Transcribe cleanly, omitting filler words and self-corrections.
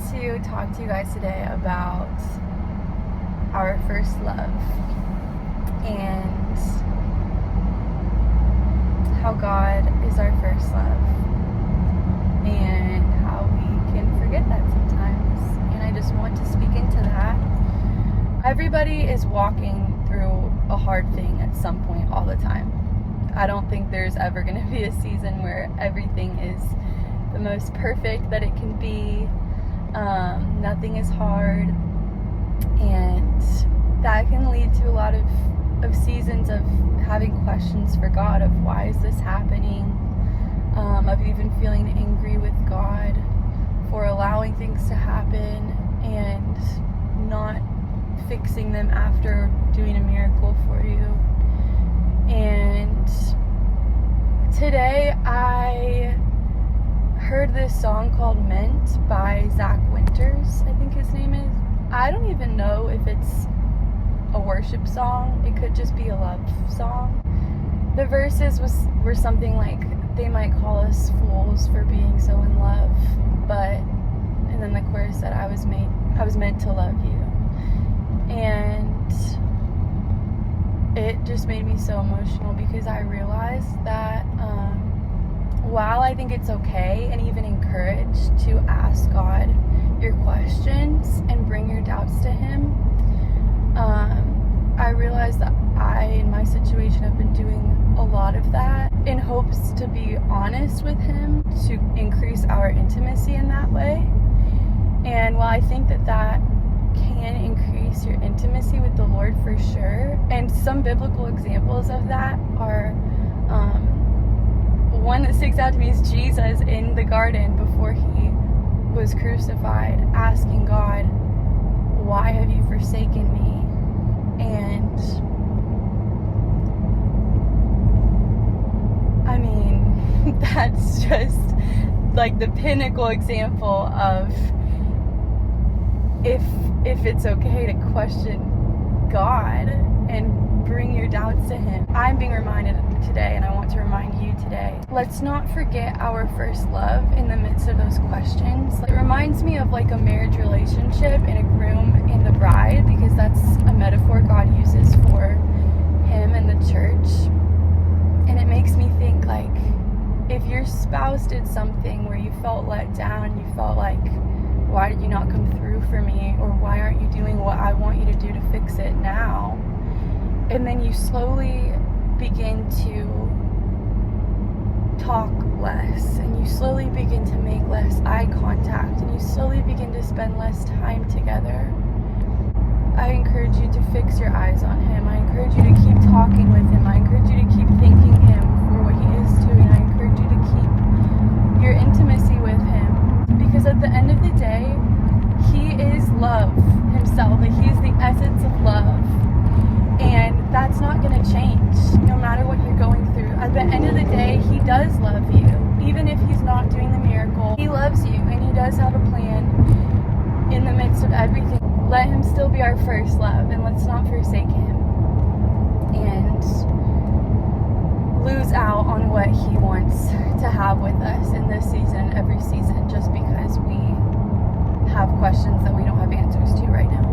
to talk to you guys today about our first love and how God is our first love and how we can forget that sometimes. And I just want to speak into that. Everybody is walking through a hard thing at some point all the time. I don't think there's ever going to be a season where everything is the most perfect that it can be. Nothing is hard, and that can lead to a lot of seasons of having questions for God of why is this happening, of even feeling angry with God for allowing things to happen and not fixing them after doing a miracle for you. And today I heard this song called Meant by Zach Winters, I think his name is. I don't even know if it's a worship song. It could just be a love song. The verses were something like, they might call us fools for being so in love, and then the chorus said, I was meant to love you. And it just made me so emotional because I realized that while I think it's okay and even encouraged to ask God your questions and bring your doubts to Him, I realized that I, in my situation, have been doing a lot of that in hopes to be honest with Him, to increase our intimacy in that way. And while I think that can increase your intimacy with the Lord for sure, and some biblical examples of that are, one that sticks out to me is Jesus in the garden before He was crucified, asking God, why have you forsaken me? And I mean, that's just like the pinnacle example of if it's okay to question God and bring your doubts to Him. I'm being reminded today, and I want to remind you today, let's not forget our first love in the midst of those questions. It reminds me of like a marriage relationship and a groom and the bride, because that's a metaphor God uses for Him and the church. And it makes me think, like, if your spouse did something where you felt let down, you felt like, why did you not come through for me? Or why aren't you doing what I want you to do to fix it now? And then you slowly begin to talk less, and you slowly begin to make less eye contact, and you slowly begin to spend less time together. I encourage you to fix your eyes on Him. I encourage you to keep talking with Him. I encourage you to keep thanking Him for what He is doing. I encourage you to keep your intimacy with Him, because at the end of the day, He is love Himself. Like, He is the essence of love. And that's not going to change no matter what you're going through. At the end of the day, He does love you. Even if He's not doing the miracle, He loves you, and He does have a plan in the midst of everything. Let Him still be our first love, and let's not forsake Him and lose out on what He wants to have with us in this season, every season, just because we have questions that we don't have answers to right now.